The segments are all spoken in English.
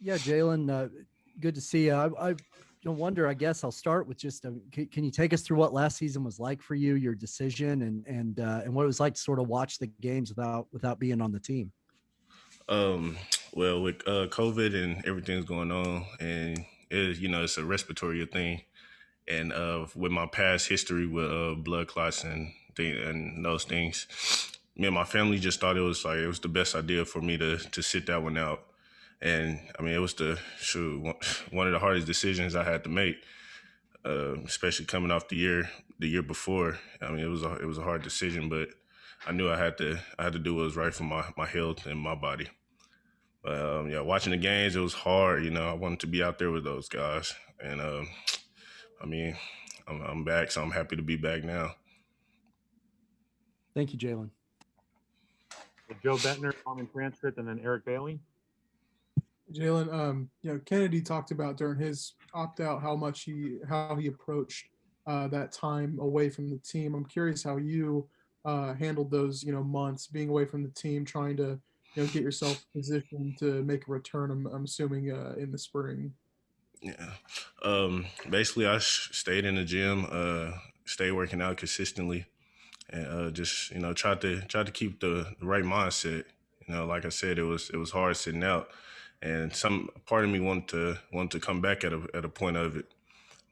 Yeah, Jalen, good to see you. I wonder. I guess I'll start with just can you take us through what last season was like for you, your decision, and what it was like to sort of watch the games without being on the team. Um, well, with COVID and everything's going on, and it's a respiratory thing. And with my past history with blood clots and those things, me and my family just thought it was the best idea for me to sit that one out. And I mean, it was one of the hardest decisions I had to make, especially coming off the year before. I mean, it was a hard decision, but I knew I had to do what was right for my health and my body. Yeah, watching the games, it was hard. You know, I wanted to be out there with those guys, and I mean, I'm back, so I'm happy to be back now. Thank you, Jalen. Joe Bettner, common transcript, and then Eric Bailey. Jalen, Kennedy talked about during his opt out how he approached that time away from the team. I'm curious how you handled those months being away from the team, trying to get yourself positioned to make a return. I'm assuming in the spring. Yeah. Basically, I stayed in the gym, stayed working out consistently, and just tried to keep the right mindset. You know, like I said, it was hard sitting out, and some part of me wanted to come back at a point of it,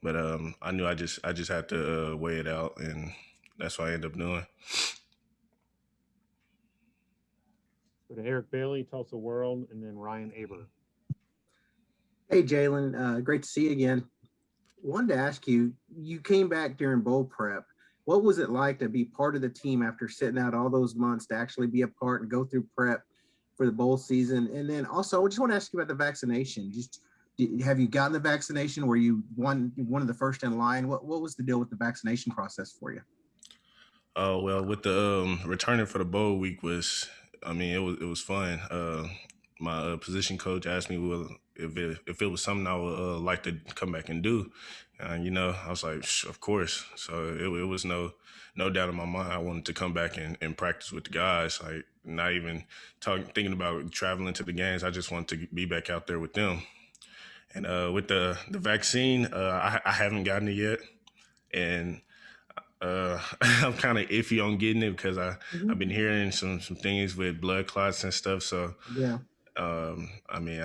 but I knew I just had to weigh it out, and that's what I ended up doing. Go to Eric Bailey, Tulsa World, and then Ryan Aber. Hey, Jalen, great to see you again. Wanted to ask you, you came back during bowl prep. What was it like to be part of the team after sitting out all those months to actually be a part and go through prep for the bowl season? And then also, I just want to ask you about the vaccination. Have you gotten the vaccination? Were you one of the first in line? What was the deal with the vaccination process for you? Oh well, with the returning for the bowl week I mean, it was fun. My position coach asked me, well, if it was something I would like to come back and do, and I was like, of course. So it was no doubt in my mind. I wanted to come back and practice with the guys. Like not even thinking about traveling to the games. I just wanted to be back out there with them. And with the vaccine, I haven't gotten it yet, and I'm kind of iffy on getting it because I've been hearing some things with blood clots and stuff. So Yeah. I mean,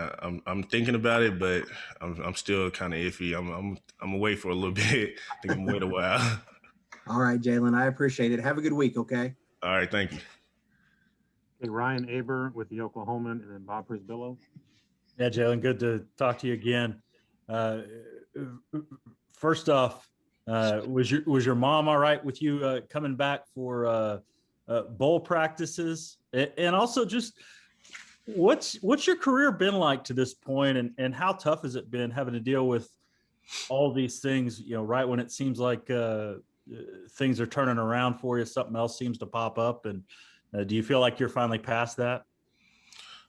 I'm thinking about it, but I'm still kind of iffy. I'm gonna wait for a little bit. I think I'm gonna wait a while. All right, Jalen, I appreciate it. Have a good week, okay? All right, thank you. Okay, Ryan Aber with the Oklahoman, and then Bob Prisbillo. Yeah, Jalen, good to talk to you again. First off, was your mom all right with you coming back for bowl practices? And also, just what's your career been like to this point, and how tough has it been having to deal with all these things? Right when it seems like things are turning around for you, something else seems to pop up, and do you feel like you're finally past that?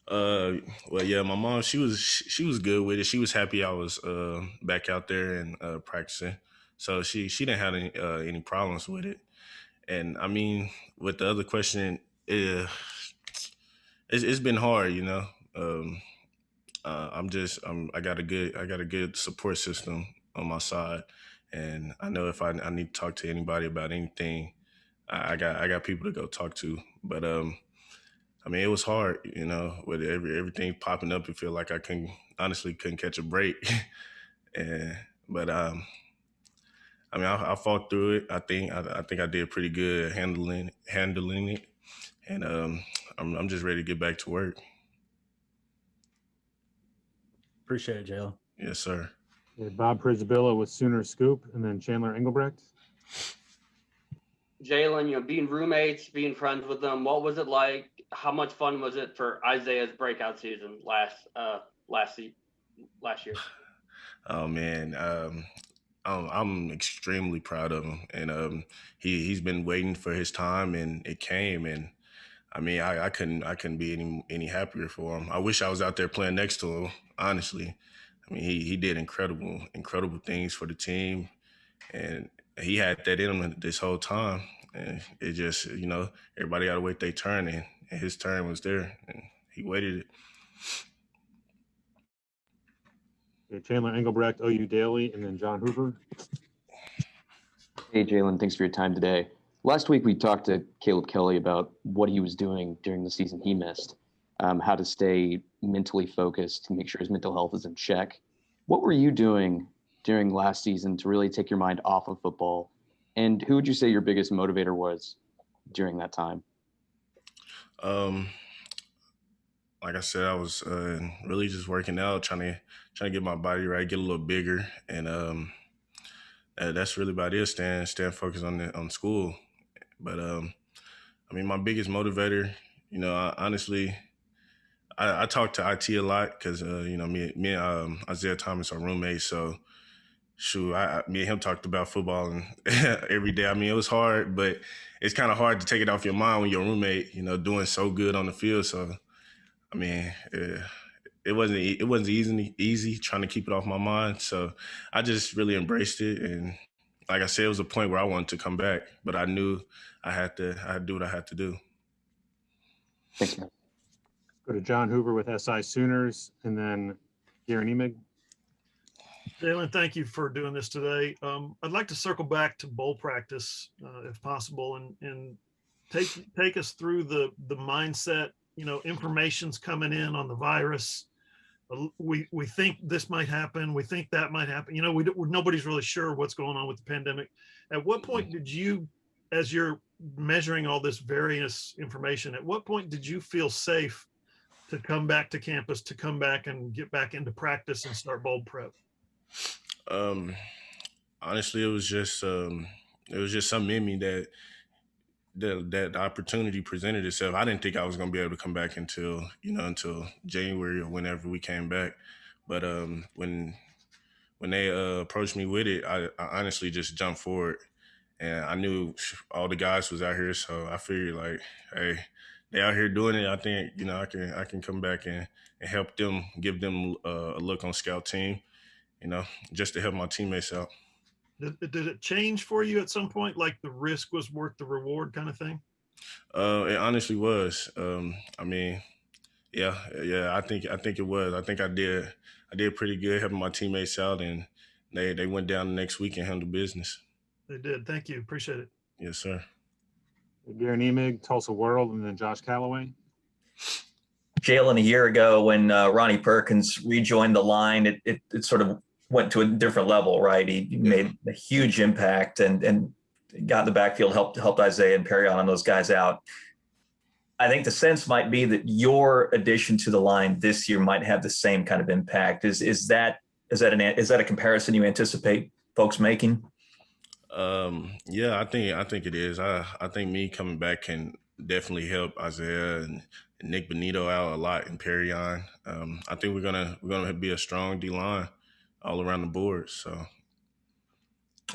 Well, yeah, my mom, she was good with it. She was happy I was back out there and practicing, so she didn't have any problems with it. And I mean, with the other question, it's been hard, you know. I got a good support system on my side, and I know if I need to talk to anybody about anything, I got people to go talk to. But I mean, it was hard, you know, with everything popping up. It feel like I honestly couldn't catch a break. and but I mean, I fought through it. I think I did pretty good handling it, and I'm just ready to get back to work. Appreciate it, Jalen. Yes, sir. Okay, Bob Prisbillo with Sooner Scoop, and then Chandler Engelbrecht. Jalen, being roommates, being friends with them, what was it like? How much fun was it for Isaiah's breakout season last year? Oh man, I'm extremely proud of him, and he's been waiting for his time, and it came, and I mean, I couldn't be any happier for him. I wish I was out there playing next to him, honestly. I mean, he did incredible things for the team, and he had that in him this whole time. And it just, everybody got to wait their turn, and his turn was there, and he waited it. Okay, Chandler Engelbrecht, OU Daily, and then John Hoover. Hey, Jalen, thanks for your time today. Last week, we talked to Caleb Kelly about what he was doing during the season he missed, how to stay mentally focused to make sure his mental health is in check. What were you doing during last season to really take your mind off of football? And who would you say your biggest motivator was during that time? Like I said, I was really just working out, trying to get my body right, get a little bigger, and that's really about it. Staying focused on school. But I mean, my biggest motivator, honestly, I talk to IT a lot because me and Isaiah Thomas are roommates. So shoot, me and him talked about football and every day. I mean, it was hard, but it's kind of hard to take it off your mind when your roommate, doing so good on the field. So I mean, it wasn't easy trying to keep it off my mind. So I just really embraced it, and like I said, it was a point where I wanted to come back, but I knew I had to do what I had to do. Thanks, man. Go to John Hoover with SI Sooners, and then Garen Emig. Jalen, thank you for doing this today. I'd like to circle back to bowl practice, if possible, and take us through the mindset. Information's coming in on the virus. We think this might happen. We think that might happen. Nobody's really sure what's going on with the pandemic. At what point did you, as you're measuring all this various information, at what point did you feel safe to come back to campus, to come back and get back into practice and start bowl prep? Honestly, it was just something in me that opportunity presented itself. I didn't think I was going to be able to come back until January or whenever we came back. But when they approached me with it, I honestly just jumped forward, and I knew all the guys was out here, so I figured like, hey, they out here doing it. I think I can come back and help them, give them a look on scout team, just to help my teammates out. Did it change for you at some point? Like the risk was worth the reward kind of thing? It honestly was. I mean, yeah. I think it was. I think I did pretty good helping my teammates out, and they went down the next week and handled business. They did. Thank you. Appreciate it. Yes, sir. Garen Emig, Tulsa World, and then Josh Calloway. Jalen, a year ago when Ronnie Perkins rejoined the line, it sort of went to a different level, right? He made a huge impact and got in the backfield, helped Isaiah and Perry on those guys out. I think the sense might be that your addition to the line this year might have the same kind of impact. Is that a comparison you anticipate folks making? Yeah, I think it is. I think me coming back can definitely help Isaiah and Nick Benito out a lot, and Perry on. I think we're gonna be a strong D line all around the board. So,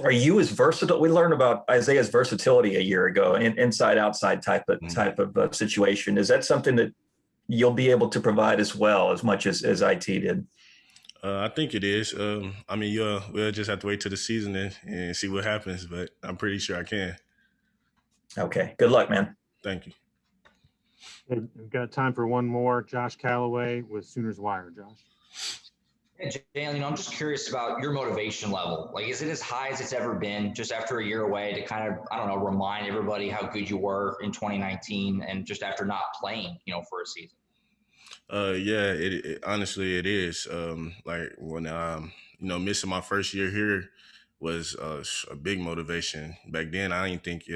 are you as versatile? We learned about Isaiah's versatility a year ago, inside outside type of situation. Is that something that you'll be able to provide as well, as much as IT did? I think it is. I mean, we'll just have to wait till the season and see what happens, but I'm pretty sure I can. Okay. Good luck, man. Thank you. Okay, we've got time for one more. Josh Calloway with Sooners Wire. Josh. Hey, Jalen, I'm just curious about your motivation level. Like, is it as high as it's ever been just after a year away to kind of, remind everybody how good you were in 2019 and just after not playing, for a season? Yeah, it honestly it is. Like when missing my first year here was a big motivation. Back then, I didn't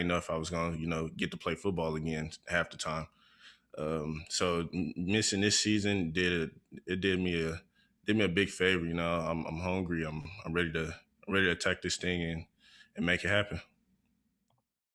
know if I was gonna get to play football again half the time. So missing this season did me a big favor. I'm hungry. I'm ready to attack this thing and make it happen.